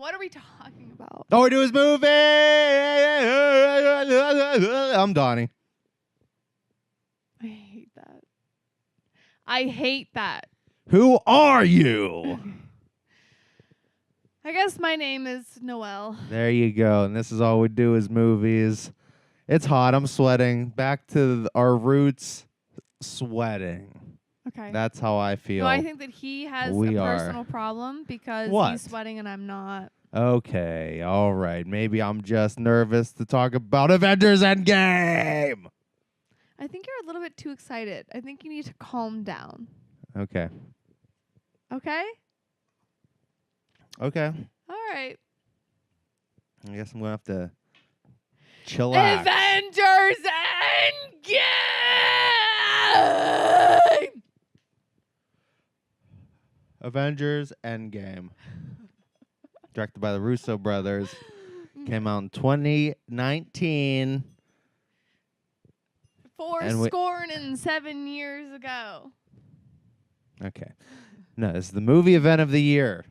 What are we talking about? All we do is movie. I'm Donnie. I hate that. I hate that. Who are you? I guess my name is Noelle. There you go. And this is all we do is movies. It's hot. I'm sweating. Back to our roots. Sweating. Okay. That's how I feel. No, I think that he has We a are. personal problem because What? he's sweating and I'm not. Okay. All right. Maybe I'm just nervous to talk about Avengers Endgame. I think you're a little bit too excited. I think you need to calm down. Okay. Okay? Okay. All right. I guess I'm going to have to chillax. Avengers Endgame! Avengers Endgame. Directed by the Russo brothers. Came out in 2019. Fourscore and 7 years ago. Okay. No, this is the movie event of the year.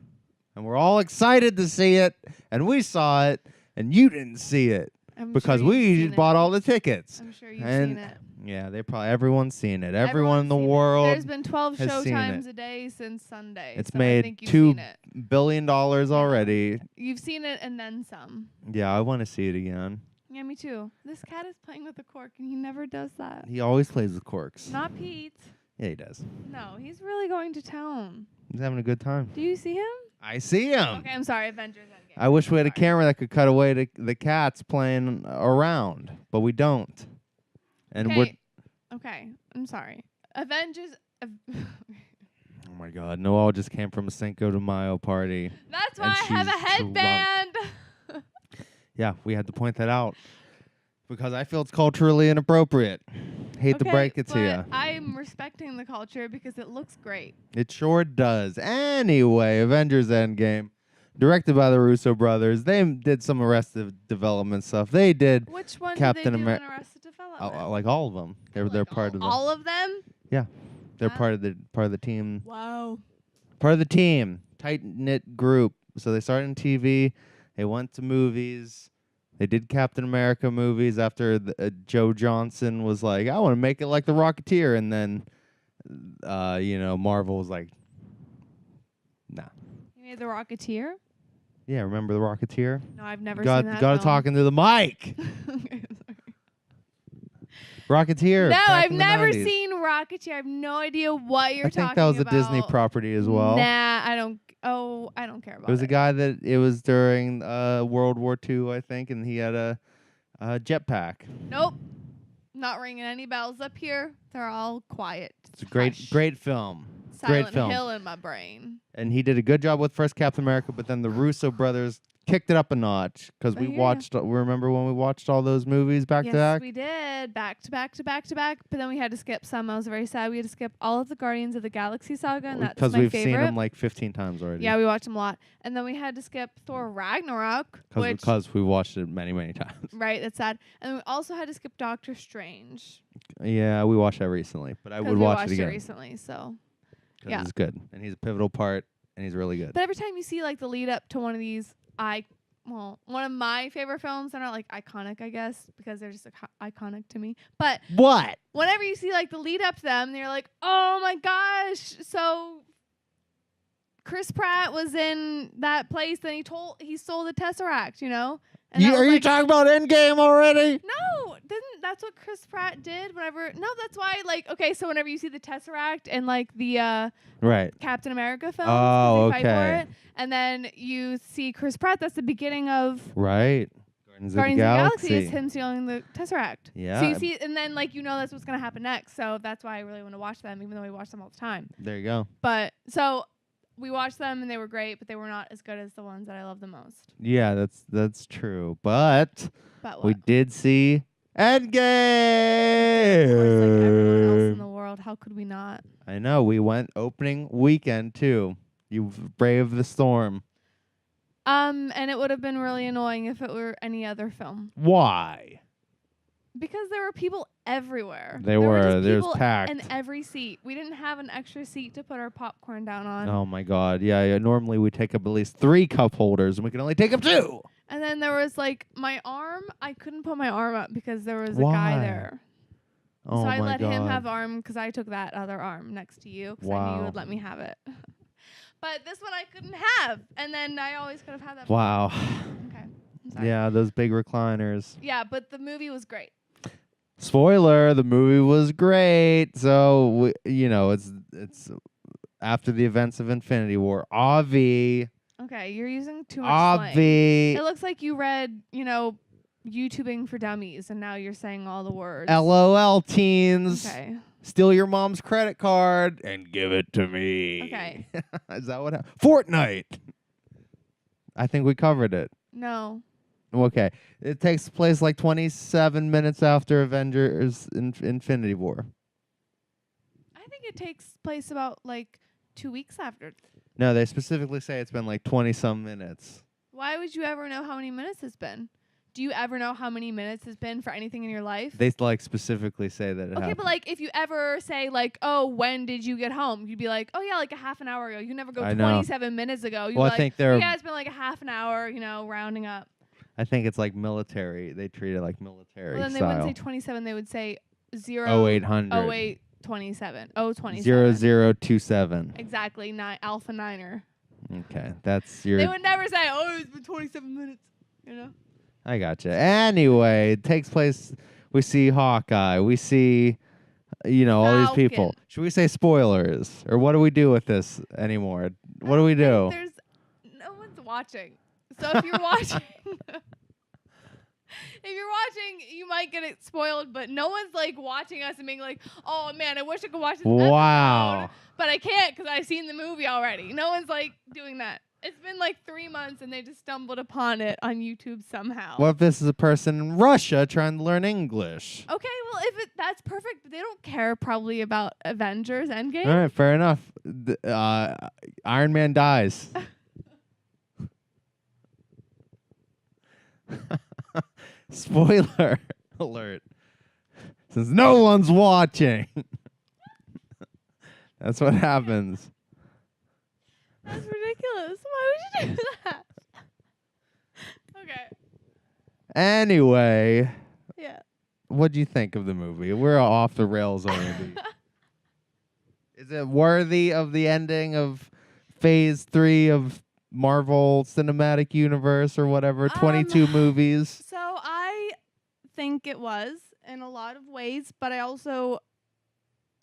And we're all excited to see it. And we saw it. And you didn't see it. Because we bought all the tickets. I'm sure you've seen it. Yeah, everyone's seen it. Everyone in the world. There's been 12 has seen showtimes it. a day since Sunday. It's so I made think you've $2 seen it. billion already. You've seen it and then some. Yeah, I want to see it again. Yeah, me too. This cat is playing with a cork and he never does that. He always plays with corks. Not Pete. Yeah, he does. No, he's really going to town. He's having a good time. Do you see him? I see him. Okay, I'm sorry. Avengers Endgame. I wish we had a camera that could cut away the cats playing around, but we don't. And we're... Okay, I'm sorry. Avengers... Oh my God, Noelle just came from a Cinco de Mayo party. That's why I have a headband. Yeah, we had to point that out. Because I feel it's culturally inappropriate. Hate to break it to you. I'm respecting the culture because it looks great. It sure does. Anyway, Avengers Endgame. Directed by the Russo brothers. They did some Arrested Development stuff. They did Which one Captain did they do in America. Arrested Development? Like all of them. They're part of the. All of them? Yeah, they're Wow. part of the team. Wow. Part of the team, tight knit group. So they started in TV. They went to movies. They did Captain America movies after Joe Johnson was like, I want to make it like the Rocketeer, and then, Marvel was like, nah. You made the Rocketeer? Yeah, remember the Rocketeer? No, I've never seen that. Got to film. talk into the mic. Okay, sorry. Rocketeer. No, back I've in the never 90s. seen Rocketeer. I have no idea what you're talking about. I think that was a Disney property as well. Nah, I don't. Oh, I don't care about it. It was a guy that it was during World War II, I think, and he had a jetpack. Nope. Not ringing any bells up here. They're all quiet. It's a great film. Silent great film. Hill in my brain. And he did a good job with first Captain America, but then the Russo brothers kicked it up a notch because we watched. Remember when we watched all those movies back to back? Yes, we did. Back to back to back to back. But then we had to skip some. I was very sad. We had to skip all of the Guardians of the Galaxy saga, and that's my favorite. Because we've seen them like 15 times already. Yeah, we watched them a lot. And then we had to skip Thor Ragnarok. Because we watched it many, many times. Right, that's sad. And we also had to skip Doctor Strange. Yeah, we watched that recently, but I would watch it again. We watched it recently, so. Because it's good. And he's a pivotal part, and he's really good. But every time you see like the lead up to one of these, one of my favorite films that are like iconic, I guess, because they're just iconic to me. But what? Whenever you see like the lead up to them, you're like, oh my gosh. So Chris Pratt was in that place, then he stole the Tesseract, And Are you talking about Endgame already? No, that's what Chris Pratt did whenever. No, that's why. So whenever you see the Tesseract and like the right Captain America films, oh, they fight for it, and then you see Chris Pratt. That's the beginning of Guardians of the Galaxy is him stealing the Tesseract. Yeah. So you see, and then that's what's gonna happen next. So that's why I really want to watch them, even though we watch them all the time. There you go. But so. We watched them and they were great, but they were not as good as the ones that I love the most. Yeah, that's true. But what? We did see Endgame. Of course, like everyone else in the world, how could we not? I know. We went opening weekend too. You braved the storm. And it would have been really annoying if it were any other film. Why? Because there were people everywhere. They There were. just There was people packed. in every seat. We didn't have an extra seat to put our popcorn down on. Oh my God. Yeah. Normally we take up at least 3 cup holders, and we can only take up 2. And then there was like my arm. I couldn't put my arm up because there was a Why? guy there. Oh So I my let God. him have arm because I took that other arm next to you because I knew you Wow. would let me have it. But this one I couldn't have. And then I always could have had that. Wow. Okay. I'm sorry. Yeah, those big recliners. Yeah, but the movie was great. Spoiler: the movie was great. So it's after the events of Infinity War. Avi. Okay, you're using too much slang. Avi. It looks like you read, YouTubing for Dummies, and now you're saying all the words. LOL, teens. Okay. Steal your mom's credit card and give it to me. Okay. Is that what happened? Fortnite. I think we covered it. No. Okay. It takes place like 27 minutes after Avengers Infinity War. I think it takes place about 2 weeks after. No, they specifically say it's been like 20-some minutes. Why would you ever know how many minutes it's been? Do you ever know how many minutes it's been for anything in your life? They specifically say that it happened. Okay, but if you ever say oh, when did you get home? You'd be like, oh yeah, a half an hour ago. You never go I know. 27 minutes ago. You'd Well, be I think oh, they're. yeah, it's been a half an hour. Rounding up. I think it's like military. They treat it like military Well, then they style. wouldn't say 27. They would say 0800. 0827. 027. 0027. Exactly. Alpha Niner. Okay, that's your. They would never say, oh, it's been 27 minutes. I gotcha. Anyway, it takes place. We see Hawkeye. We see, all these people. Falcon. Should we say spoilers, or what do we do with this anymore? What do we do? There's no one's watching. So if you're watching, you might get it spoiled. But no one's watching us and being like, oh man, I wish I could watch this Wow. episode, but I can't because I've seen the movie already. No one's doing that. It's been 3 months and they just stumbled upon it on YouTube somehow. What if this is a person in Russia trying to learn English? Okay, well, that's perfect, but they don't care probably about Avengers Endgame. All right, fair enough. Iron Man dies. Spoiler alert. Since no one's watching. That's what happens. That's ridiculous. Why would you do that? Okay. Anyway, Yeah. what'd you think of the movie? We're off the rails already. Is it worthy of the ending of Phase 3 of Marvel Cinematic Universe or whatever? 22 movies. So I think it was in a lot of ways, but it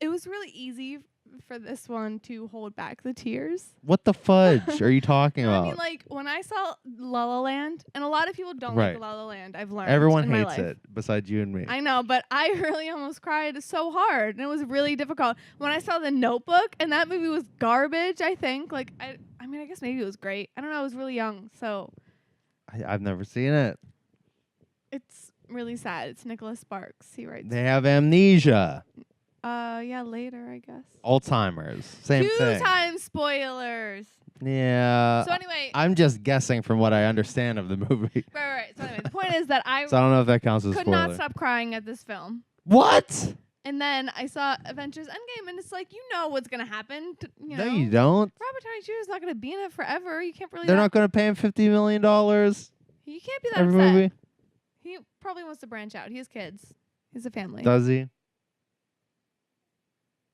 was really easy for this one to hold back the tears. What the fudge are you talking I about? mean, when I saw La La Land, and a lot of people don't Right. like La La Land, I've learned. Everyone in my hates life. it besides you and me. I know, but I really almost cried so hard, and it was really difficult. When I saw The Notebook, and that movie was garbage, I think. I guess maybe it was great. I don't know. I was really young, so I've never seen it. it's really sad. It's Nicholas Sparks. He writes. They have amnesia. Yeah, later, I guess. Alzheimer's. Same thing. 2 times spoilers. Yeah. So anyway, I'm just guessing from what I understand of the movie. right. So anyway, the point is that I So I don't know if that counts as could spoiler. not stop crying at this film. What? And then I saw Avengers Endgame, and it's what's gonna happen. No, you don't. Robert Downey Jr. is not gonna be in it forever. You can't really. They're not going to pay him $50 million You can't be that every upset. movie. He probably wants to branch out. He has kids. He has a family. Does he?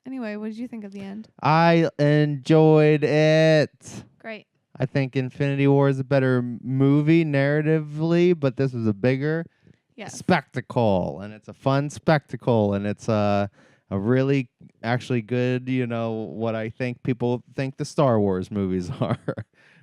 Anyway, what did you think of the end? I enjoyed it. Great. I think Infinity War is a better movie narratively, but this was a bigger Yes. spectacle, and it's a fun spectacle, and it's a really actually good, what I think people think the Star Wars movies are,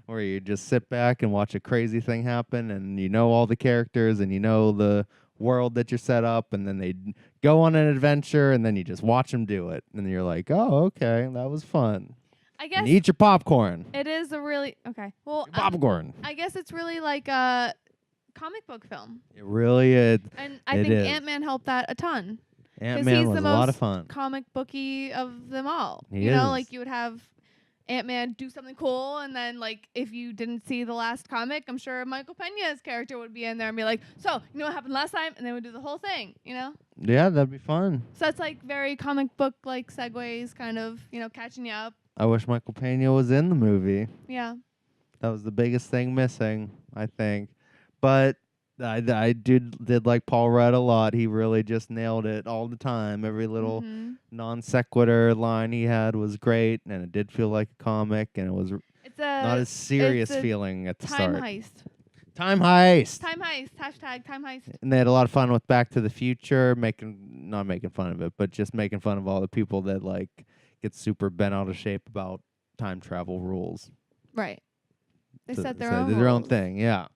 where you just sit back and watch a crazy thing happen, and all the characters, and the world that you're set up, and then they go on an adventure, and then you just watch them do it, and you're like, oh, okay, that was fun. I guess And eat your popcorn. it is a really okay. Well, Your popcorn. I guess it's really like a comic book film, It really is. and I It think is. Ant-Man helped that a ton. Ant-Man he's was the a lot of most fun. Comic booky of them all. He You know, is. you would have Ant-Man do something cool, and then like if you didn't see the last comic, I'm sure Michael Pena's character would be in there and be like, so you know what happened last time, and they would do the whole thing, you know. Yeah, that'd be fun. So that's like very comic book like segues, kind of, you know, catching you up. I wish Michael Pena was in the movie. Yeah. That was the biggest thing missing, I think. But I did like Paul Rudd a lot. He really just nailed it all the time. Every little non sequitur line he had was great, and it did feel like a comic, and it was not as serious feeling at the start. Time heist. Time heist. Time heist. Hashtag time heist. And they had a lot of fun with Back to the Future, not making fun of it, but just making fun of all the people that like get super bent out of shape about time travel rules. Right. They So set their they own did their own rules. thing, yeah.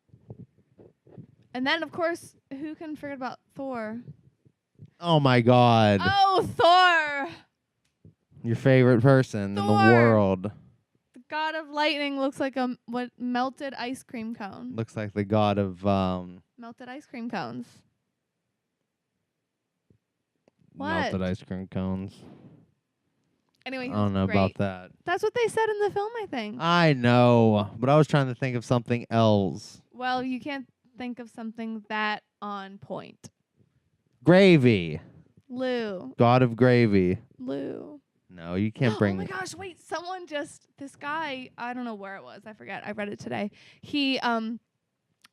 And then, of course, who can forget about Thor? Oh my God. Oh, Thor! Your favorite person in the Thor! world. The god of lightning looks like a melted ice cream cone. Looks like the god of Melted ice cream cones. What? melted ice cream cones. Anyway, I don't know about that. That's what they said in the film, I think. I know, but I was trying to think of something else. Well, you can't think of something that on point. Gravy. Lou. God of gravy. Lou. No, you can't bring. Oh my gosh, wait, this guy, I don't know where it was. I forget. I read it today. He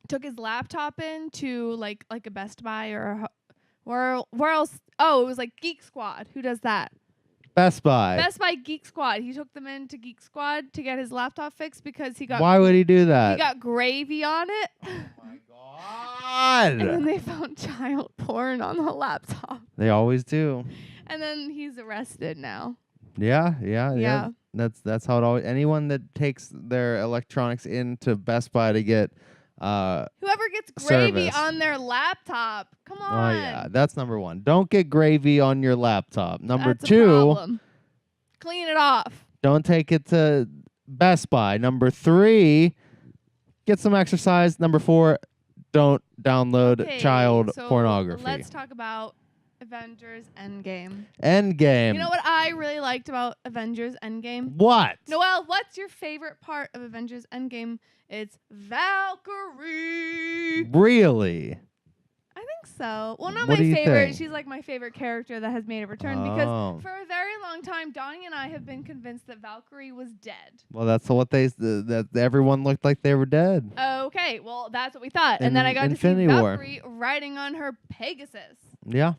took his laptop in to like a Best Buy or where else? Oh, it was like Geek Squad. Who does that? Best Buy. Best Buy Geek Squad. He took them into Geek Squad to get his laptop fixed because he got Why would he do that? he got gravy on it. Oh my God. And then they found child porn on the laptop. They always do. And then he's arrested now. Yeah. That's how it always. Anyone that takes their electronics into Best Buy to get Whoever gets gravy service. on their laptop. Come on. Oh yeah, that's number one. Don't get gravy on your laptop. Number That's a two, problem. Clean it off. don't take it to Best Buy. Number three, get some exercise. Number four, don't download child so pornography. Let's talk about Avengers Endgame. Endgame. You know what I really liked about Avengers Endgame? What? Noelle, what's your favorite part of Avengers Endgame? It's Valkyrie. Really? I think so. Well, not What my do you favorite. think? She's like my favorite character that has made a return because for a very long time, Donny and I have been convinced that Valkyrie was dead. Well, that's what that everyone looked like they were dead. Okay, well, that's what we thought. And then I got Infinity to see War. Valkyrie riding on her Pegasus. Yeah.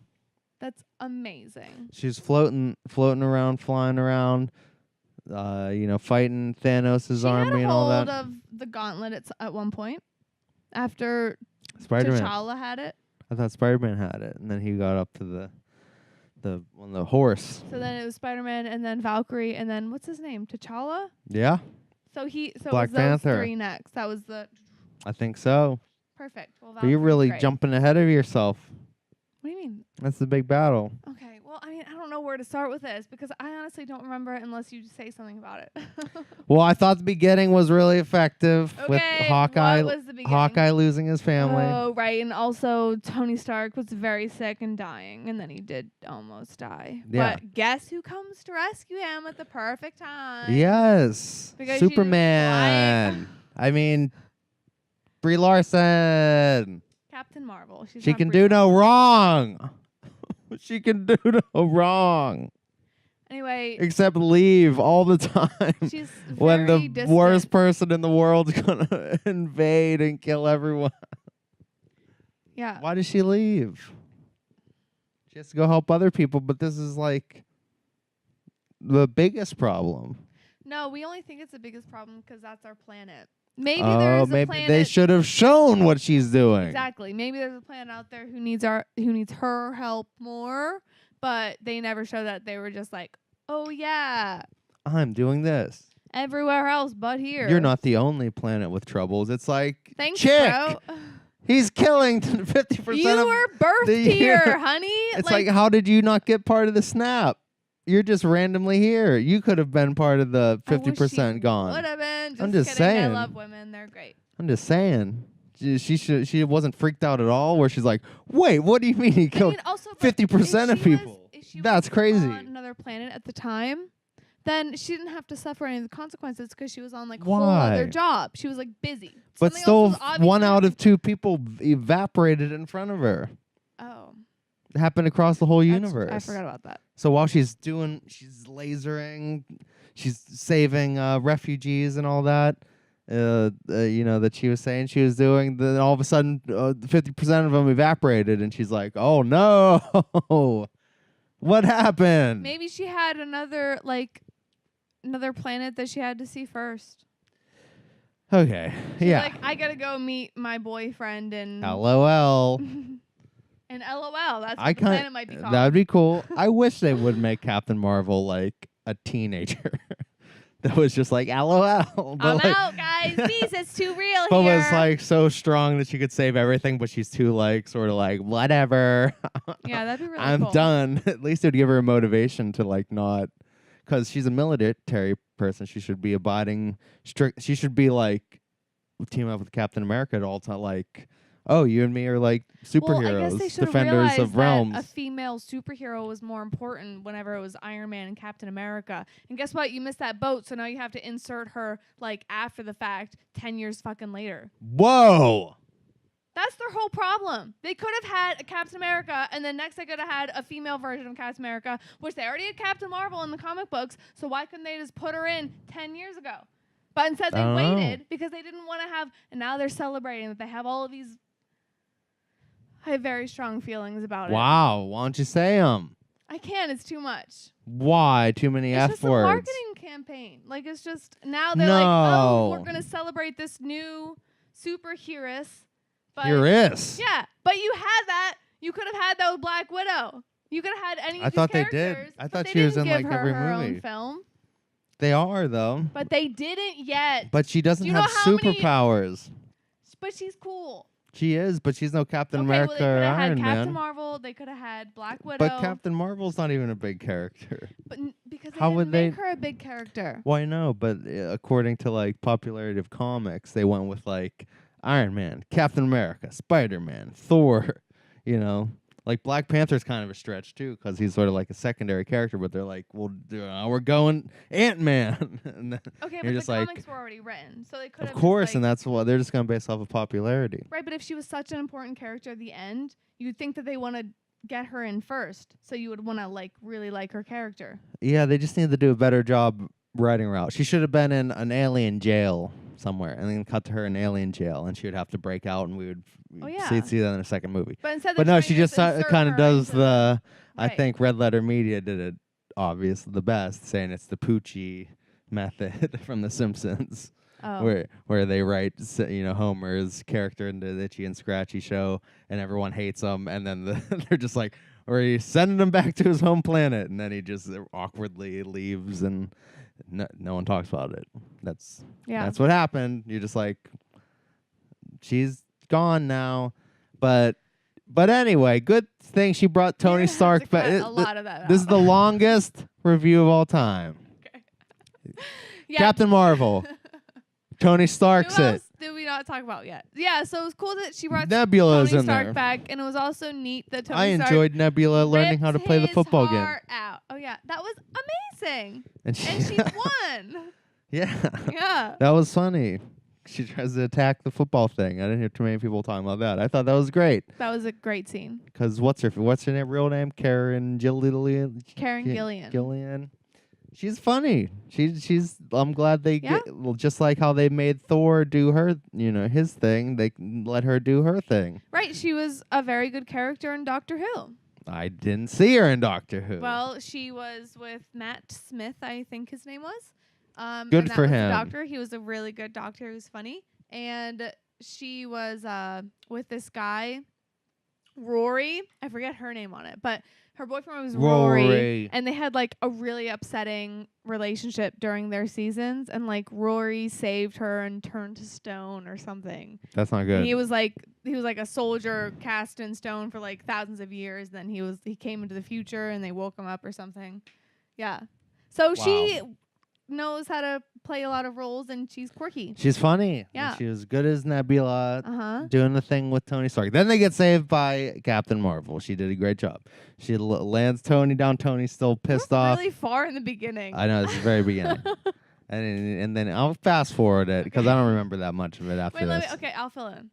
That's amazing. She's floating around, flying around, fighting Thanos' army and all that. She had a hold of the gauntlet at one point after Spider-Man. T'Challa had it. I thought Spider-Man had it, and then he got up to the horse. So then it was Spider-Man, and then Valkyrie, and then what's his name? T'Challa. Yeah, So Black it was Panther. those three next. That was the I think so. perfect. Well, But you're Valkyrie's really great. jumping ahead of yourself. What do you mean? That's the big battle. Okay. Well, I mean, I don't know where to start with this because I honestly don't remember it unless you say something about it. Well, I thought the beginning was really effective with Okay, Hawkeye. what was the beginning? Hawkeye losing his family. Oh, right. And also, Tony Stark was very sick and dying, and then he did almost die. Yeah. But guess who comes to rescue him at the perfect time? Yes, Because she's Superman. I mean, Brie Larson. Captain Marvel. She's She not can Brie do no wrong. She can do no wrong. Anyway, Except leave all the time. she's When very the distant. worst person in the world's gonna invade and kill everyone. Yeah. Why does she leave? She has to go help other people, but this is like the biggest problem. No, we only think it's the biggest problem because that's our planet. Maybe Oh, there's a maybe planet. they should have shown what she's doing. Exactly. Maybe there's a planet out there who needs her help more, but they never show that. They were just like, oh yeah, I'm doing this. everywhere else but here. You're not the only planet with troubles. It's like, Thanks, chick, bro. he's killing 50% You of were birthed the here, year. honey. It's like, how did you not get part of the snap? You're just randomly here. You could have been part of the 50% gone. Would have been. I'm Just just kidding. saying. I love women. They're great. I'm just saying. She wasn't freaked out at all where she's like, wait, what do you mean he killed I mean, also, 50% of people? If she That's was crazy. on another planet at the time, then she didn't have to suffer any of the consequences because she was on like a Why? whole other job. She was like busy. But Something still, else was obviously one out of happening. 2 people evaporated in front of her. Oh, It happened across the whole I universe. forgot about that. So while she's lasering, she's saving refugees and all that. That she was saying she was doing. Then all of a sudden, 50% of them evaporated, and she's like, "Oh no, what happened?" Maybe she had another planet that she had to see first. Okay, She's yeah. like, I gotta go meet my boyfriend and LOL. and LOL. That's what the planet might be called. That would be cool. I wish they would make Captain Marvel like a teenager. That was just like LOL. I'm out, guys. Peace. It's too real But here. was like so strong that she could save everything, but she's too like sort of like whatever. Yeah, that'd be really I'm cool. done. At least it would give her a motivation to like not, because she's a military person. She should be abiding strict. She should be like team up with Captain America at all time. Like, oh, you and me are like superheroes, Well, I guess they should have defenders realized of that realms. a female superhero was more important whenever it was Iron Man and Captain America. And guess what? You missed that boat, so now you have to insert her like after the fact, 10 years fucking later. Whoa. That's their whole problem. They could have had a Captain America, and then next they could have had a female version of Captain America, which they already had Captain Marvel in the comic books, so why couldn't they just put her in 10 years ago? But instead they waited because they didn't want to have, and now they're celebrating that they have all of these. I have very strong feelings about it. Wow. Why don't you say them? I can't. It's too much. Why? Too many It's F just words. a marketing campaign. Like, it's just, now they're like, oh, we're going to celebrate this new superhero. But Heroes. yeah, but you had that. You could have had that with Black Widow. You could have had any of I these thought they characters. did. I but thought they she was didn't in give like her every her movie. own film. They are though. But they didn't yet. But she doesn't You know have how many- superpowers. But she's cool. She is, but she's no Captain Okay, America well, they or could have had Iron Captain Man. Marvel. They could have had Black Widow. But Captain Marvel's not even a big character. But because they How didn't would they- make her a big character. Well, I know, but according to like popularity of comics, they went with like Iron Man, Captain America, Spider-Man, Thor. You know, like Black Panther's kind of a stretch too, because he's sort of like a secondary character. But they're like, well, we're going Ant-Man. And then Okay, you're but the just like, comics were already written, so they could have. of course, just, and like, that's what they're just gonna base off of popularity. right. But if she was such an important character at the end, you'd think that they want to get her in first, so you would want to like really like her character. Yeah, they just need to do a better job writing her out. She should have been in an alien jail somewhere, and then cut to her in alien jail, and she would have to break out, and we would see that in a second movie. But instead, But no, she just kind of does the. I right. think Red Letter Media did it obviously the best, saying it's the Poochie method from The Simpsons, where they write Homer's character into the Itchy and Scratchy show, and everyone hates him, and then they're just like, or he's sending him back to his home planet, and then he just awkwardly leaves, and no one talks about it. That's what happened. You're just like, she's gone now, but anyway, good thing she brought Tony Stark back. A lot of that. This is the longest review of all time. Okay. Yeah. Captain Marvel. Tony Stark's Who it. else did we not talk about yet? Yeah, so it was cool that she brought Nebula's Tony in Stark there. back, and it was also neat that Tony I Stark enjoyed Nebula learning how to play the ripped football his game. heart out. Oh yeah, that was amazing, And she won. yeah. Yeah. That was funny. She tries to attack the football thing. I didn't hear too many people talking about that. I thought that was great. That was a great scene. Because what's her real name? Karen Gillian. Gillian. She's funny. She's. I'm glad they Yeah. just like how they made Thor do her, his thing. They let her do her thing. Right, she was a very good character in Doctor Who. I didn't see her in Doctor Who. Well, she was with Matt Smith, I think his name was. Good and that for was the him. doctor. He was a really good doctor. He was funny. And she was with this guy, Rory. I forget her name on it, but her boyfriend was Rory. And they had like a really upsetting relationship during their seasons. And like Rory saved her and turned to stone or something. That's not good. And he was like a soldier cast in stone for like thousands of years. Then he came into the future and they woke him up or something. Yeah. So she knows how to play a lot of roles, and she's quirky. She's funny. Yeah. And she was good as Nebula, Uh-huh. doing the thing with Tony Stark. Then they get saved by Captain Marvel. She did a great job. She lands Tony down. Tony's still pissed We're off. really far in the beginning. I know, this is the very beginning. And then I'll fast forward it because I don't remember that much of it after this. Okay, I'll fill in.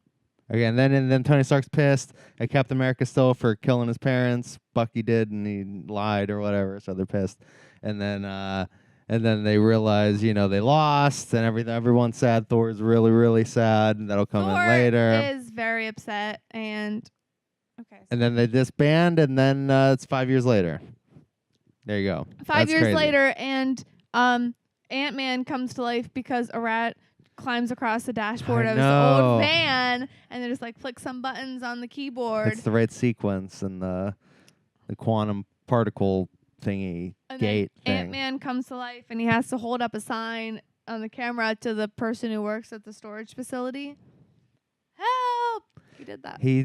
Okay, and then Tony Stark's pissed at Captain America still for killing his parents. Bucky did, and he lied or whatever, so they're pissed. And then they realize, they lost, and everyone's sad. Thor's really, really sad, and that'll come in later. Thor is very upset, and okay. And then they disband, and then it's 5 years later. There you go. 5 years crazy. later, and Ant-Man comes to life because a rat climbs across the dashboard of his old van, and they just like flick some buttons on the keyboard. It's the right sequence and the quantum particle thingy and gate then thing. Ant-Man comes to life, and he has to hold up a sign on the camera to the person who works at the storage facility. Help! He did that. He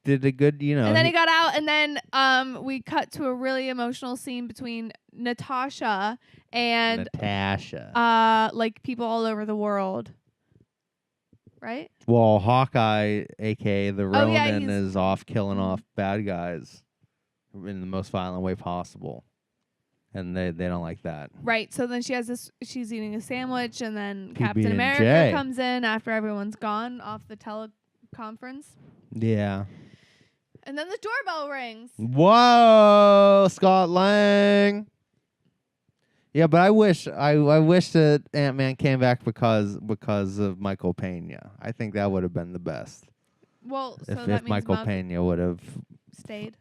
did a good, And then he got out, and then we cut to a really emotional scene between Natasha and like people all over the world. Right? Well, Hawkeye, aka the Ronin, he's is off killing off bad guys in the most violent way possible. And they don't like that. Right. So then she's eating a sandwich, and then PB&J. Captain America comes in after everyone's gone off the teleconference. Yeah. And then the doorbell rings. Whoa, Scott Lang. Yeah, but I wish that Ant-Man came back because of Michael Pena. I think that would have been the best. Well, so if Michael Pena would have stayed.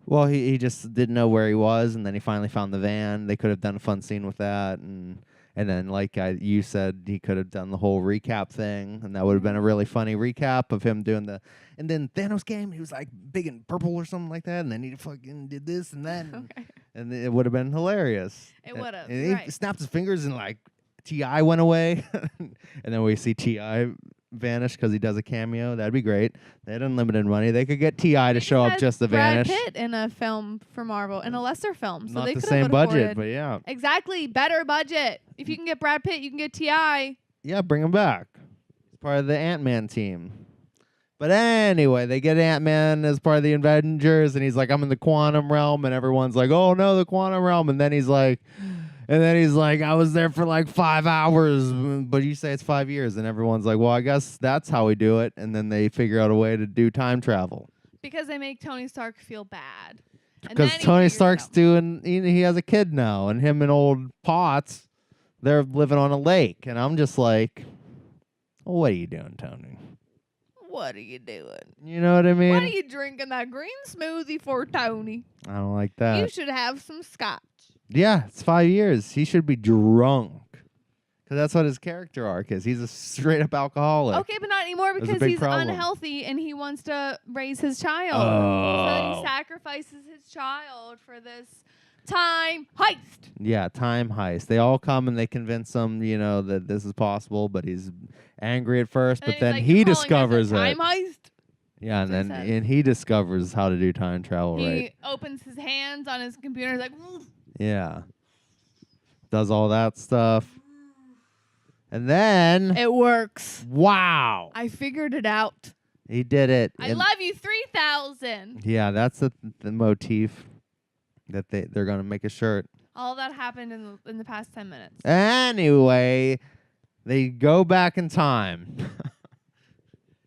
Well, he just didn't know where he was, and then he finally found the van. They could have done a fun scene with that, and then like you said, he could have done the whole recap thing, and that would have been a really funny recap of him doing the. And then Thanos came, he was like big and purple or something like that, and then he fucking did this and that, and it would have been hilarious. It would have. And he snapped his fingers, and like T.I. went away, and then we see T.I. vanish because he does a cameo. That'd be great. They had unlimited money. They could get T.I. to show up just to vanish. Brad Pitt in a film for Marvel, in a lesser film. So Not they the could same have budget, afforded. but yeah. Exactly. Better budget. If you can get Brad Pitt, you can get T.I. Yeah, bring him back. He's part of the Ant-Man team. But anyway, they get Ant-Man as part of the Avengers, and he's like, I'm in the quantum realm, and everyone's like, oh no, the quantum realm. And then he's like, I was there for like 5 hours, but you say it's 5 years, and everyone's like, well, I guess that's how we do it. And then they figure out a way to do time travel. Because they make Tony Stark feel bad. Because Tony Stark's he has a kid now, and him and old Potts, they're living on a lake. And I'm just like, what are you doing, Tony? What are you doing? You know what I mean? What are you drinking that green smoothie for, Tony? I don't like that. You should have some scotch. Yeah, it's 5 years. He should be drunk. Because that's what his character arc is. He's a straight up alcoholic. Okay, but not anymore because he's unhealthy and he wants to raise his child. So then he sacrifices his child for this time heist. Yeah, time heist. They all come and they convince him, that this is possible, but he's angry at first, but then he discovers it. Time heist? Yeah, and he discovers how to do time travel, right? He opens his hands on his computer, he's like, woof. Yeah. Does all that stuff. And then it works. Wow. I figured it out. He did it. I love you 3,000. Yeah, that's the motif that they're going to make a shirt. All that happened in the past 10 minutes. Anyway, they go back in time.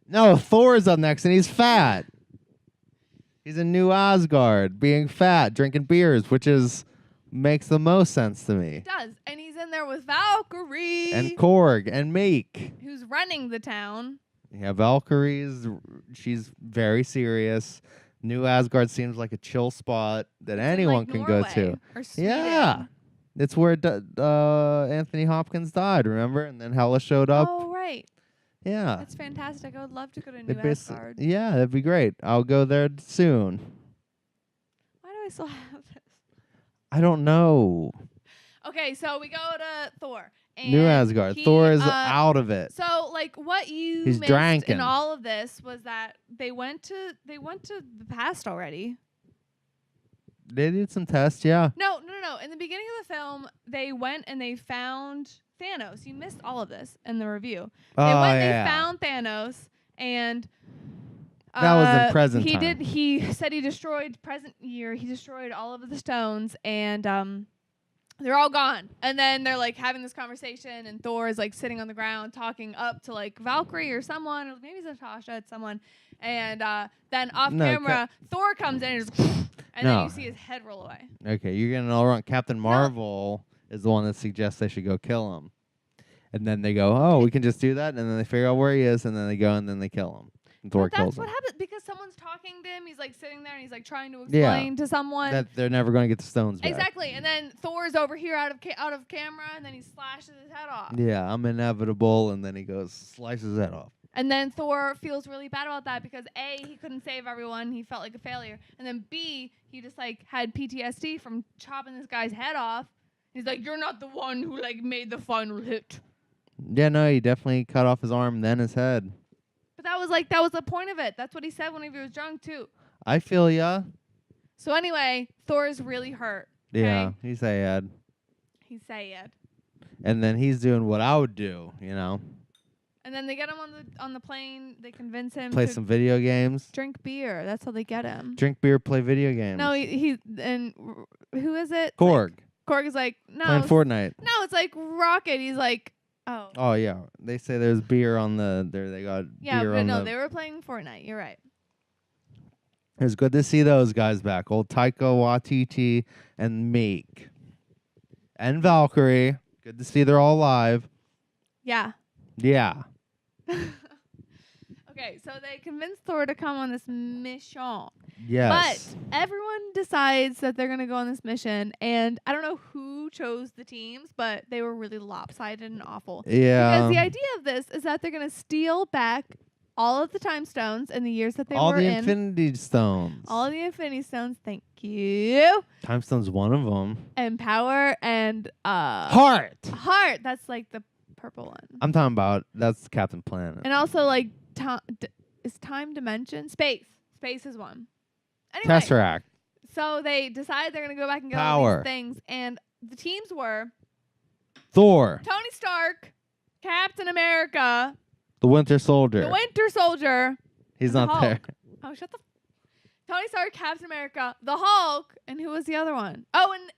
No, Thor's up next, and he's fat. He's in New Asgard, being fat, drinking beers, which makes the most sense to me. It does. And he's in there with Valkyrie. And Korg and Meek. Who's running the town. Yeah, she's very serious. New Asgard seems like a chill spot that anyone can Norway go to. Or Sweden. Yeah. It's where Anthony Hopkins died, remember? And then Hela showed up. Oh, right. Yeah. That's fantastic. I would love to go to New Asgard. Yeah, that'd be great. I'll go there soon. Why do I still have this? I don't know. Okay, so we go to Thor. And New Asgard. Thor is out of it. So, like, what you He's missed drinking. in all of this was that they went to the past already. They did some tests, yeah. No. In the beginning of the film, they went and they found Thanos. You missed all of this in the review. Oh, They went. yeah. They found Thanos, and That was in present he time. He said he destroyed present year. He destroyed all of the stones, and they're all gone. And then they're like having this conversation, and Thor is like sitting on the ground talking up to like Valkyrie or someone, or maybe it's Natasha, it's someone. And then off camera, Thor comes in and just and then you see his head roll away. Okay, you're getting it all wrong. Captain Marvel is the one that suggests they should go kill him. And then they go, oh, we can just do that. And then they figure out where he is, and then they go and then they kill him. And Thor kills him. That's what happens because someone's talking to him. He's like sitting there and he's like trying to explain to someone that they're never going to get the stones back. Exactly. And then Thor's over here out of camera, and then he slashes his head off. Yeah, I'm inevitable, and then he goes slices his head off. And then Thor feels really bad about that because A, he couldn't save everyone. He felt like a failure. And then B, he just like had PTSD from chopping this guy's head off. He's like, you're not the one who like made the final hit. Yeah, no, he definitely cut off his arm, then his head. But that was the point of it. That's what he said when he was drunk too. I feel ya. So anyway, Thor's really hurt. Yeah, he's sad. He's sad. And then he's doing what I would do, you know. And then they get him on the plane. They convince him Play to some video games. drink beer. That's how they get him. Drink beer, play video games. No, he and who is it? Korg. Korg is like, no. Playing Fortnite. No, it's like Rocket. He's like, oh. Oh, yeah. They say there's beer on the... They got beer on no, they were playing Fortnite. You're right. It was good to see those guys back. Old Taika Waititi and Meek. And Valkyrie. Good to see they're all alive. Yeah. Yeah. Okay, so they convinced Thor to come on this mission. Yes. But everyone decides that they're going to go on this mission, and I don't know who chose the teams, but they were really lopsided and awful. Yeah. Because the idea of this is that they're going to steal back all of the time stones in the years that they all were in. the Infinity Stones. All the Infinity Stones. Thank you. Time Stone's one of them. And power and Heart. Heart. That's like the purple one. I'm talking about that's Captain Planet. And also like is time dimension space. Space is one. Anyway, Tesseract. so they decide they're gonna go back and get all Power. these things, and the teams were Thor. Tony Stark, Captain America, The Winter Soldier. the Winter Soldier. He's and the not there. Hulk. Oh, shut the. Tony Stark, Captain America, the Hulk, and who was the other one? Oh, and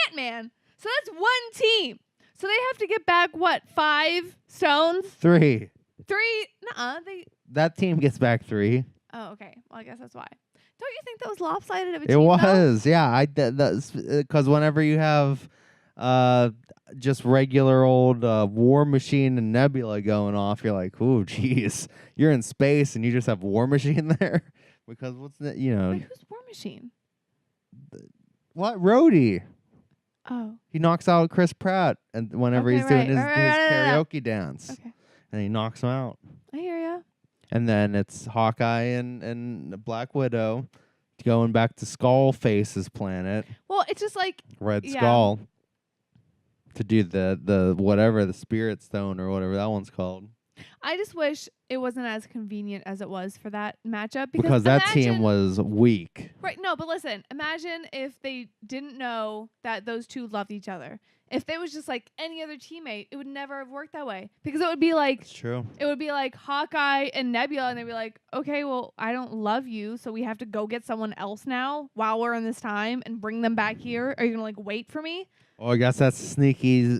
Ant-Man. So that's one team. So they have to get back what? 5 stones? 3. 3? Nuh-uh. That team gets back 3. Oh, okay. Well, I guess that's why. Don't you think that was lopsided of a It team? Though? was, yeah. That's because whenever you have just regular old War Machine and Nebula going off, you're like, ooh, geez, you're in space and you just have War Machine there because what's that? You know, Wait, who's War Machine? what Rhodey? Oh. He knocks out Chris Pratt and whenever Okay, he's doing his right. karaoke dance, Okay. and he knocks him out. I hear ya. And then it's Hawkeye and Black Widow going back to Skullface's planet, Well, it's just like Red Yeah. Skull, to do the whatever, the Spirit Stone or whatever that one's called. I just wish it wasn't as convenient as it was for that matchup Because that team was weak. right. No, but listen, imagine if they didn't know that those two loved each other. If they was just like any other teammate, it would never have worked that way. Because it would be like It's true. it would be like Hawkeye and Nebula, and they'd be like, okay, well, I don't love you, so we have to go get someone else now while we're in this time and bring them back here. Are you gonna like wait for me? Well, I guess that's a sneaky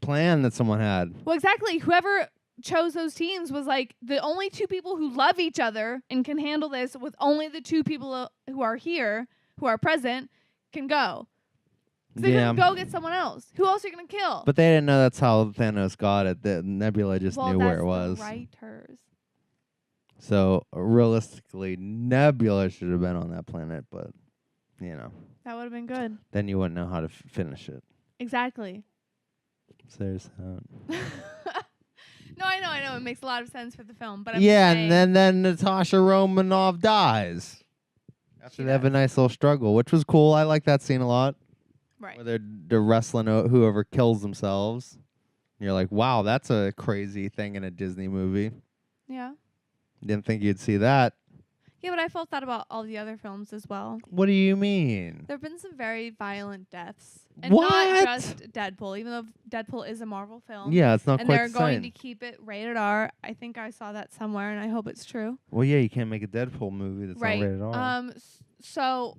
plan that someone had. Well, exactly. Whoever chose those teams was like the only 2 people who love each other and can handle this with only the 2 people who are here, who are present, can go. So they couldn't go get someone else. Who else are you going to kill? But they didn't know that's how Thanos got it. The Nebula just knew where it was. The writers. So realistically, Nebula should have been on that planet, but you know, That would have been good. then you wouldn't know how to finish it. Exactly. So there's that. No, I know. It makes a lot of sense for the film, but I'm Yeah, saying, and then Natasha Romanoff dies. After they have a nice little struggle, which was cool. I like that scene a lot. right. Where they're wrestling whoever kills themselves. And you're like, wow, that's a crazy thing in a Disney movie. Yeah. Didn't think you'd see that. Yeah, but I felt that about all the other films as well. What do you mean? There have been some very violent deaths. And What? not just Deadpool, even though Deadpool is a Marvel film. Yeah, it's not And quite they're the going same. to keep it rated R. I think I saw that somewhere, and I hope it's true. Well, yeah, you can't make a Deadpool movie that's Right. not rated R. So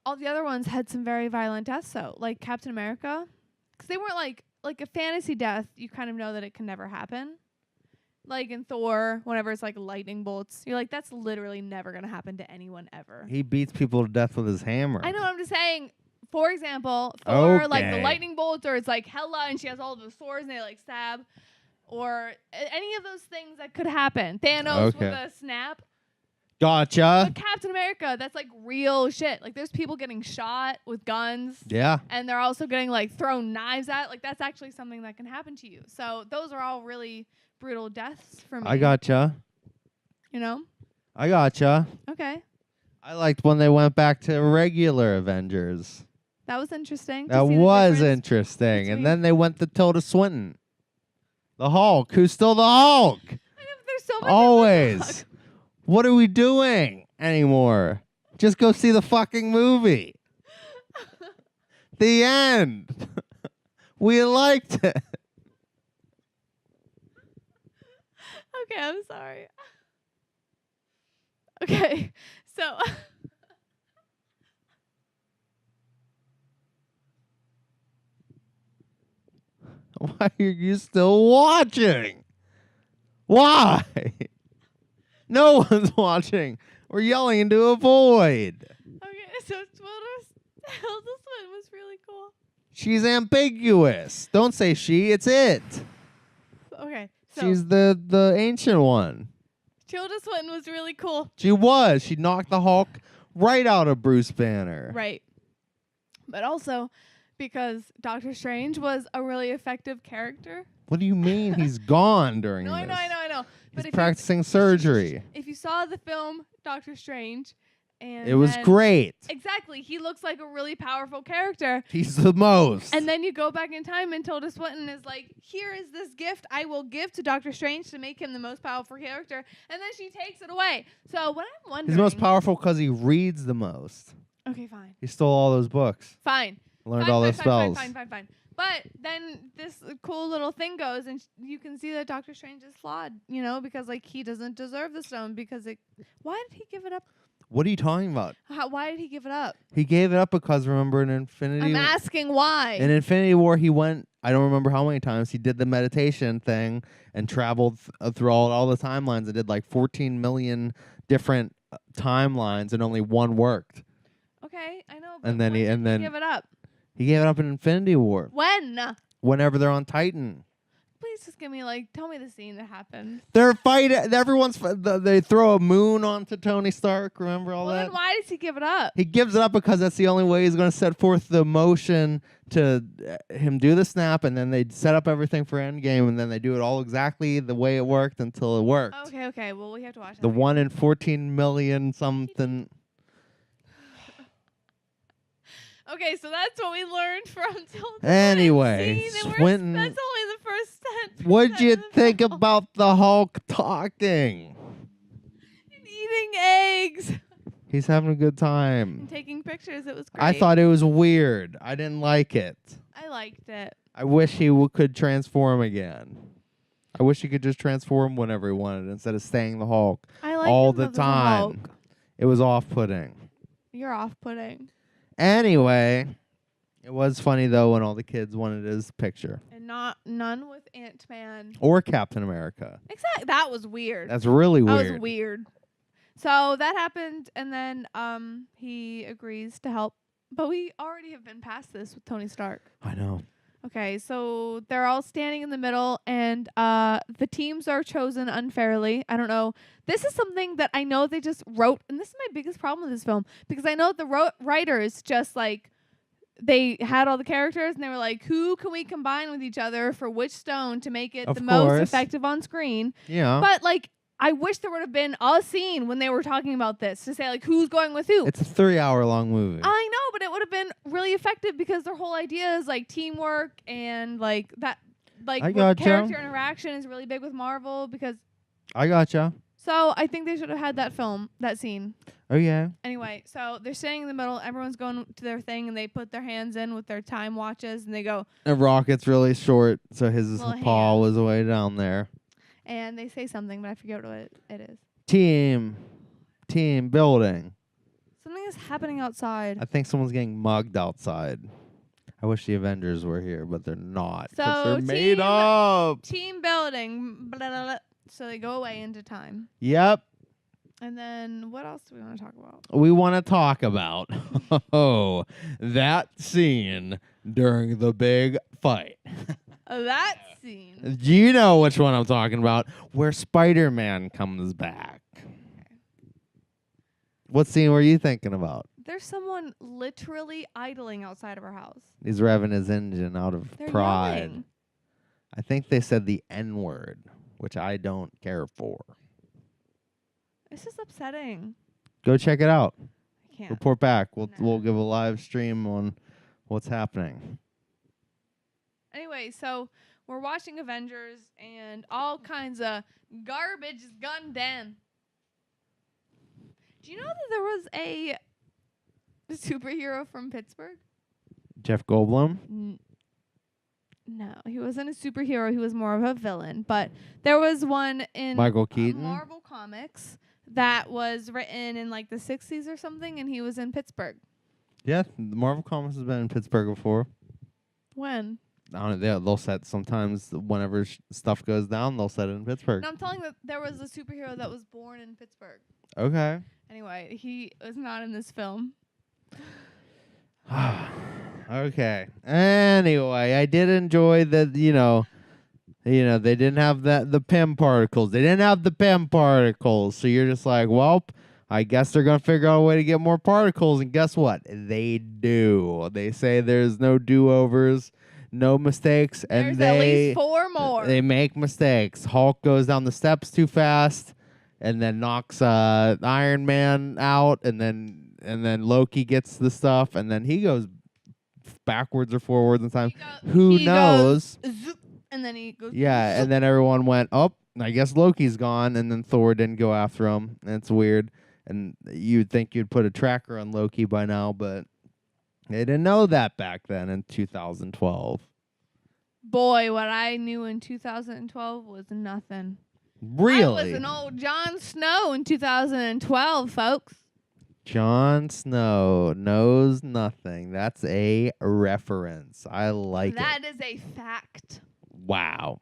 all the other ones had some very violent deaths, though, like Captain America, because they weren't like a fantasy death. You kind of know that it can never happen. Like in Thor, whenever it's like lightning bolts, you're like, that's literally never gonna happen to anyone ever. He beats people to death with his hammer. I know. I'm just saying. For example, Thor, like the Okay. lightning bolts, or it's like Hela, and she has all the swords, and they like stab, or any of those things that could happen. Thanos with a snap. Gotcha. But Captain America, that's like real shit. Like there's people getting shot with guns. Yeah. And they're also getting like thrown knives at. Like that's actually something that can happen to you. So those are all really brutal deaths for me. I gotcha. You know? I gotcha. Okay. I liked when they went back to regular Avengers. That was interesting. That was interesting. And then they went to Tilda Swinton. The Hulk, who's still the Hulk. I know, there's so many. Always. What are we doing anymore? Just go see the fucking movie. The end. We liked it. Okay, I'm sorry. Okay, so Why are you still watching? Why? No one's watching. We're yelling into a void. okay, so Tilda Swinton was really cool. She's ambiguous. Don't say she, it's it. Okay, so She's the ancient one. Tilda Swinton was really cool. She was. She knocked the Hulk right out of Bruce Banner. Right. But also because Doctor Strange was a really effective character. What do you mean he's gone during No, this? I know. But He's practicing surgery. If you saw the film Doctor Strange, and It was great. Exactly. He looks like a really powerful character. He's the most. And then you go back in time and Tilda Swinton is like, here is this gift I will give to Doctor Strange to make him the most powerful character. And then she takes it away. So what I'm wondering... He's the most powerful because he reads the most. Okay, fine. He stole all those books. Fine. Learned all those spells. Fine. But then this cool little thing goes, and you can see that Doctor Strange is flawed, you know, because like he doesn't deserve the stone because it... Why did he give it up? What are you talking about? Why did he give it up? He gave it up because, remember, in Infinity... I'm asking why. In Infinity War, he went... I don't remember how many times. He did the meditation thing and traveled through all the timelines and did like 14 million different timelines, and only one worked. Okay, I know. But And then he give it up. He gave it up in Infinity War. When? Whenever they're on Titan. Please just give me tell me the scene that happened. They're fighting. They throw a moon onto Tony Stark. Remember all Well, that? then why does he give it up? He gives it up because that's the only way he's going to set forth the motion to him do the snap, and then they set up everything for Endgame, and then they do it all exactly the way it worked until it worked. Okay. Well, we have to watch that. The 1 in 14 million something. Okay, so that's what we learned from Tilda. Anyway, Swinton. That's only the first sentence. What'd you think about the Hulk talking? And eating eggs. He's having a good And time. taking pictures. It was great. I thought it was weird. I didn't like it. I liked it. I wish he could transform again. I wish he could just transform whenever he wanted instead of staying the Hulk I like all him the as a time. Hulk. It was off-putting. You're off-putting. Anyway, it was funny though when all the kids wanted his picture. And none with Ant-Man. Or Captain America. Exactly. That was weird. That's really weird. That was weird. So that happened, and then he agrees to help. But we already have been past this with Tony Stark. I know. Okay, so they're all standing in the middle, and the teams are chosen unfairly. I don't know. This is something that I know they just wrote, and this is my biggest problem with this film, because I know the writers just, they had all the characters, and they were like, who can we combine with each other for which stone to make it Of the most course. effective on screen? Yeah. But, I wish there would have been a scene when they were talking about this to say, who's going with who. It's a 3-hour-long movie. I know, but it would have been really effective because their whole idea is teamwork and I gotcha. character interaction is really big with Marvel because I gotcha. So I think they should have had that scene. Oh yeah. Anyway, so they're sitting in the middle. Everyone's going to their thing, and they put their hands in with their time watches, and they go, And Rocket's really short, so his Little paw hand. was way down there. and they say something, but I forget what it is. Team building. Something is happening outside. I think someone's getting mugged outside. I wish the Avengers were here, but they're not. 'Cause So they're made up. Team building. Blah, blah, blah. So they go away into time. Yep. And then what else do we want to talk about? We want to talk about that scene during the big fight. That scene. You know which one I'm talking about, where Spider-Man comes back. What scene were you thinking about? There's someone literally idling outside of our house. He's revving his engine out of They're pride. yelling. I think they said the N-word, which I don't care for. It's just upsetting. Go check it out. I can't. Report back. We'll Nah. give a live stream on what's happening. Anyway, so we're watching Avengers, and all kinds of garbage is gone down. Do you know that there was a superhero from Pittsburgh? Jeff Goldblum. No, he wasn't a superhero. He was more of a villain. But there was one in Michael Keaton? Marvel Comics that was written in like the 60s or something, and he was in Pittsburgh. Yeah, the Marvel Comics has been in Pittsburgh before. When? I don't know, they'll set sometimes whenever stuff goes down, they'll set it in Pittsburgh. No, I'm telling you that there was a superhero that was born in Pittsburgh. Okay. Anyway, he was not in this film. Okay. Anyway, I did enjoy that, they didn't have the PIM particles. They didn't have the PIM particles. So you're just like, well, I guess they're going to figure out a way to get more particles. And guess what? They do. They say there's no do-overs, no mistakes. And There's at least 4 more. They make mistakes. Hulk goes down the steps too fast and then knocks Iron Man out. And then Loki gets the stuff. And then he goes backwards or forwards in time. Who knows? Zoop, and then he goes. Yeah, zoop. and then everyone went, oh, I guess Loki's gone, and then Thor didn't go after him. And it's weird. And you'd think you'd put a tracker on Loki by now, but they didn't know that back then in 2012. Boy, what I knew in 2012 was nothing. Really? I was an old Jon Snow in 2012, folks. Jon Snow knows nothing. That's a reference. I like it. That is a fact. Wow.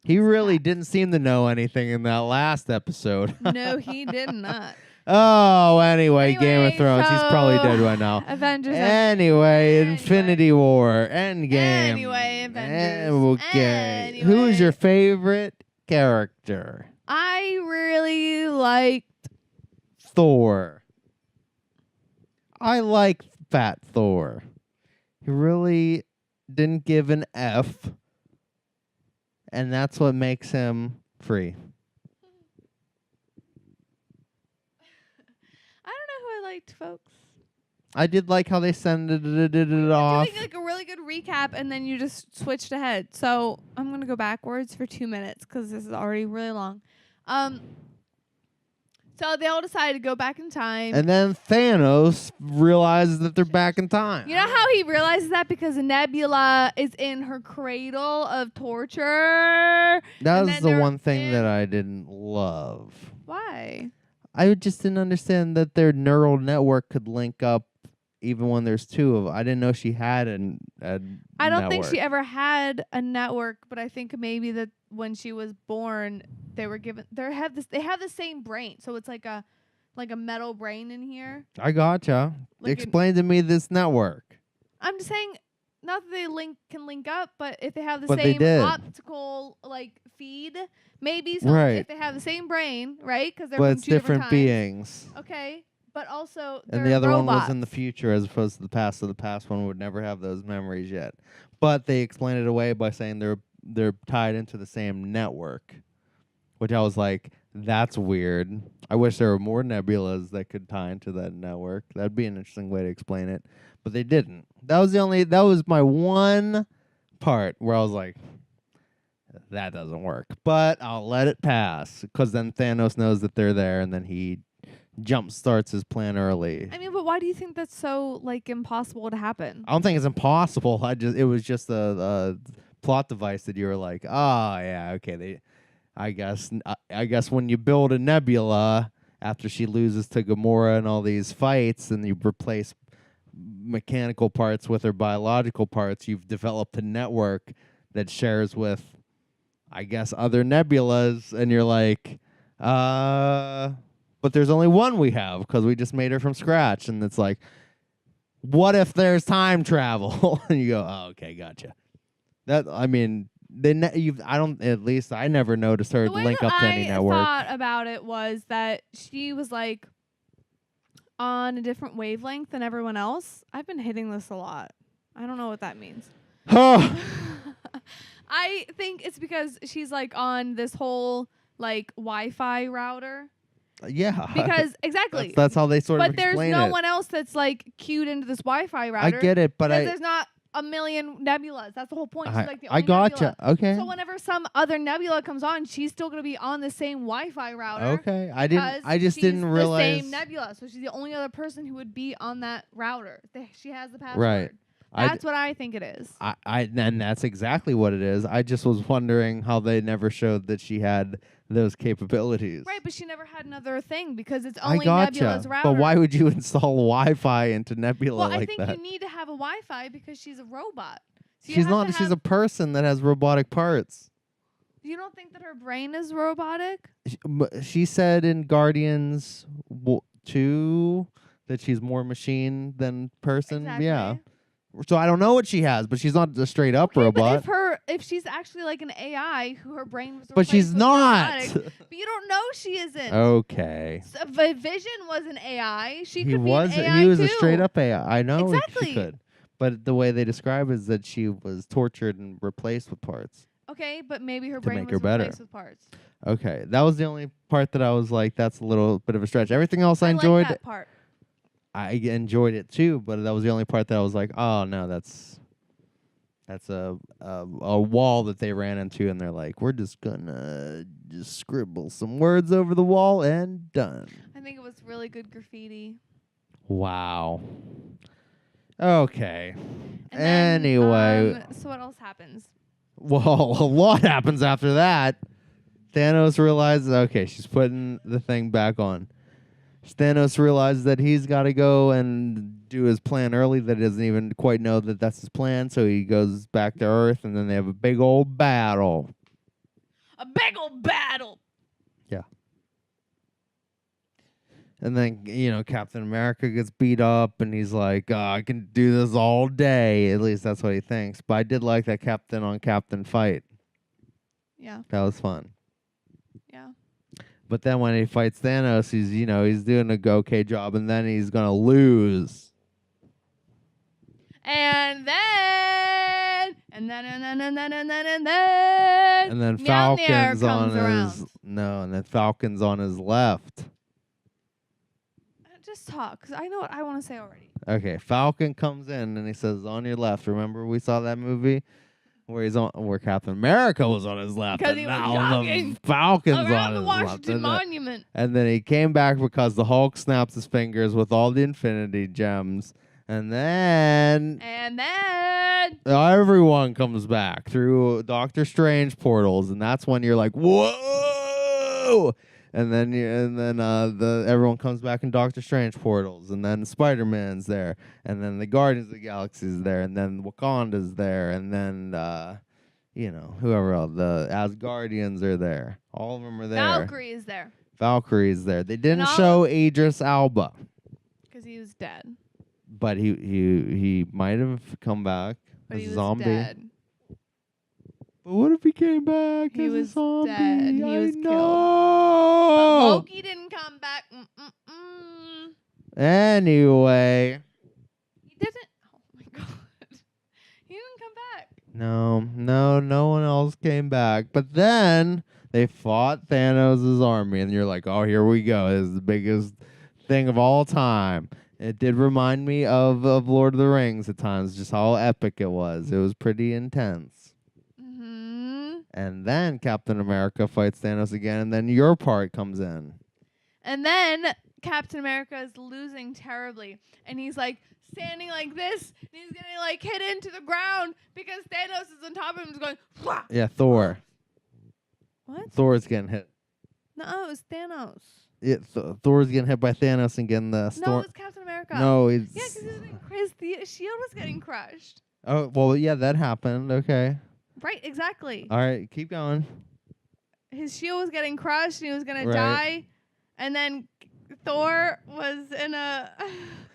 He really didn't seem to know anything in that last episode. No, he did not. Oh, anyway, Game of Thrones. He's probably so dead right now. Avengers. Anyway, Infinity War, Endgame. Anyway, Avengers. Okay. Anyway. Who is your favorite character? I really liked. Thor. I like Fat Thor. He really didn't give an F, and that's what makes him free. I don't know who I liked, folks. I did like how they sent it off. Doing like a really good recap, and then you just switched ahead. So I'm gonna go backwards for 2 minutes because this is already really long. So they all decided to go back in time. And then Thanos realizes that they're back in time. You know how he realizes that? Because Nebula is in her cradle of torture. That and was then the they're one thing in- that I didn't love. Why? I just didn't understand that their neural network could link up even when there's two of them. I didn't know she had a I don't think network. she ever had a network, but I think maybe that when she was born, they were given they have the same brain, so it's like a metal brain in here. I gotcha. Like Explain to me this network. I'm just saying, not that they can link up, but if they have the But they same did. optical feed, maybe Right. if they have the same brain, right? Because they're But from it's two different different times. beings. Okay, but also And the other one was in the robots. future as opposed to the past, so the past one would never have those memories yet. But they explained it away by saying they're tied into the same network, which I was like, that's weird. I wish there were more nebulas that could tie into that network. That'd be an interesting way to explain it. But they didn't. That was my one part where I was like, that doesn't work. But I'll let it pass because then Thanos knows that they're there, and then he jump starts his plan early. I mean, but why do you think that's so like impossible to happen? I don't think it's impossible. It was just a plot device that you were like, oh yeah, okay. I guess when you build a nebula after she loses to Gamora and all these fights, and you replace mechanical parts with her biological parts, you've developed a network that shares with, I guess, other nebulas, and you're like, but there's only one we have because we just made her from scratch, and it's like, what if there's time travel? And you go, oh, okay, gotcha. I mean, at least I never noticed her The way link that up to any I network. thought about it was that she was like on a different wavelength than everyone else. I've been hitting this a lot. I don't know what that means. I think it's because she's like on this whole like Wi-Fi router. Yeah. Because exactly. That's how they sort of But there's explain no it. one else that's like queued into this Wi-Fi router. I get it, but there's not a million nebulas. That's the whole point. She's like the only I gotcha. nebula. Okay. So whenever some other nebula comes on, she's still gonna be on the same Wi-Fi router. Okay. I just didn't she's realize the same nebula. So she's the only other person who would be on that router. She has the password. Right. That's what I think it is. And that's exactly what it is. I just was wondering how they never showed that she had those capabilities. Right, but she never had another thing because it's only I Nebula's gotcha. router. But why would you install Wi-Fi into Nebula Well, like I think that? you need to have a Wi-Fi because she's a robot. So you She's have not. to She's have- a person that has robotic parts. You don't think that her brain is robotic? She said in Guardians 2 that she's more machine than person. Exactly. Yeah. So I don't know what she has, but she's not a straight up Okay, robot. But if she's actually like an AI who her brain was But replaced she's with not. robotic, but you don't know she isn't. Okay. So, but Vision was an AI. She He could was be an AI he was too. a straight up AI. I know Exactly. she could. But the way they describe it is that she was tortured and replaced with parts. Okay, but maybe her To brain make was her better. replaced with parts. Okay. That was the only part that I was like, that's a little bit of a stretch. Everything else I enjoyed. Like that part. I enjoyed it too, but that was the only part that I was like, oh no, that's a wall that they ran into, and they're like, we're just gonna just scribble some words over the wall and done. I think it was really good graffiti. Wow. Okay. And then, Anyway, so what else happens? well, a lot happens after that. Thanos realizes, okay, she's putting the thing back on. Thanos realizes that he's got to go and do his plan early, that he doesn't even quite know that that's his plan, so he goes back to Earth, and then they have a big old battle. A big old battle! Yeah. And then, Captain America gets beat up, and he's like, I can do this all day. At least that's what he thinks. But I did like that Captain on Captain fight. Yeah. That was fun. Yeah. But then when he fights Thanos, he's doing a okay job, and then he's going to lose. And then Falcon's on around. Falcon's on his left. Just talk, 'cause I know what I want to say already. Okay, Falcon comes in and he says, "On your left." Remember we saw that movie where Captain America was on his left, 'Cause and he was now jogging the Falcon's on around his the left. Washington Monument. And then he came back because the Hulk snaps his fingers with all the Infinity Gems, and then everyone comes back through Doctor Strange portals, and that's when you're like, "Whoa!" And then everyone comes back in Doctor Strange portals, and then Spider-Man's there, and then the Guardians of the Galaxy is there, and then Wakanda's there, and then whoever else, the Asgardians are there. All of them are there. Valkyrie is there Valkyrie's there. They didn't show Idris Elba because he was dead. but he might have come back But as he a was zombie. dead. But what if he came back He as was a zombie? dead. He I was killed. know. But Loki didn't come back. Anyway. He didn't. Oh my god. He didn't come back. No one else came back. But then they fought Thanos' army, and you're like, oh, here we go. This is the biggest thing of all time. It did remind me of Lord of the Rings at times, just how epic it was. It was pretty intense. And then Captain America fights Thanos again, and then your part comes in. And then Captain America is losing terribly, and he's like standing like this, and he's getting like hit into the ground because Thanos is on top of him, just going. Wah! Yeah, Thor. What? Thor's getting hit. No, it was Thanos. Yeah, Thor's getting hit by Thanos and getting the storm. No, it was Captain America. No, he's. Yeah, because his shield was getting crushed. Oh well, yeah, that happened. Okay. Right, exactly. All right, keep going. His shield was getting crushed, and he was gonna Right. die. And then Thor was in a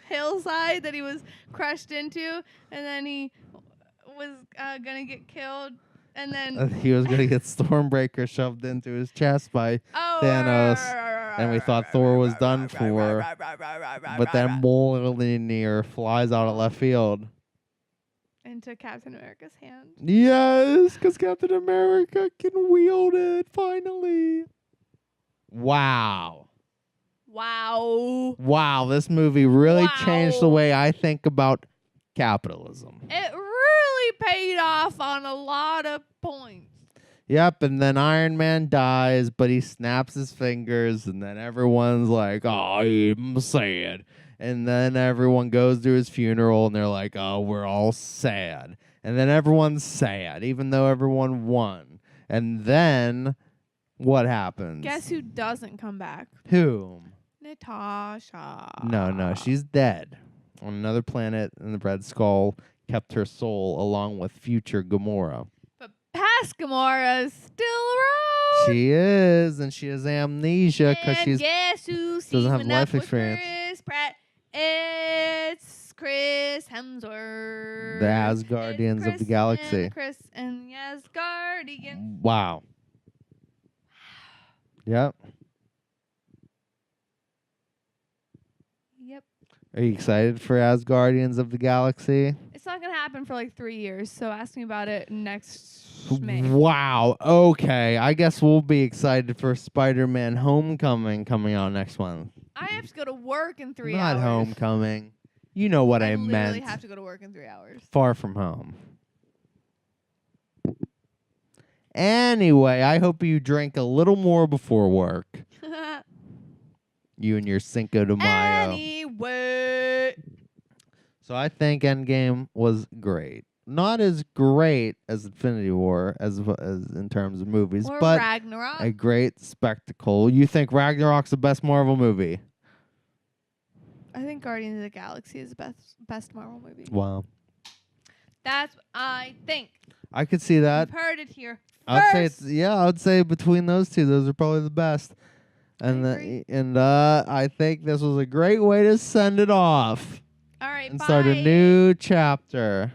hillside that he was crushed into, and then he was gonna get killed. And then He was gonna get Stormbreaker shoved into his chest by Thanos, and we thought Thor was done for. But then Mjolnir flies out of left field. into Captain America's hand. Yes, because Captain America can wield it finally. Wow. Wow, this movie really changed the way I think about capitalism. It really paid off on a lot of points. Yep, and then Iron Man dies, but he snaps his fingers, and then everyone's like, oh, I'm sad. And then everyone goes to his funeral, and they're like, oh, we're all sad. And then everyone's sad, even though everyone won. And then what happens? Guess who doesn't come back? Whom? Natasha. No, she's dead. On another planet, and the Red Skull kept her soul along with future Gamora. But past Gamora is still around. She is, and she has amnesia because she guess who doesn't have teaming life up with experience. Chris Pratt? It's Chris Hemsworth. The Asgardians of the Galaxy. Chris and Asgardian. Wow. Yep. Yep. Are you excited for Asgardians of the Galaxy? It's not going to happen for like 3 years, so ask me about it next May. Wow. Okay. I guess we'll be excited for Spider-Man Homecoming coming out next month. I have to go to work in 3 Not hours. Homecoming. You know what I literally meant. have to go to work in 3 hours. Far From Home. Anyway, I hope you drink a little more before work. You and your Cinco de Mayo. Anyway. So I think Endgame was great. Not as great as Infinity War as in terms of movies, Or but Ragnarok. a great spectacle. You think Ragnarok's the best Marvel movie? I think Guardians of the Galaxy is the best Marvel movie. Wow. That's what I think. I could see that. You've heard it here I'd say first. I would say between those two, those are probably the best. And I think this was a great way to send it off All right, and bye. start a new chapter.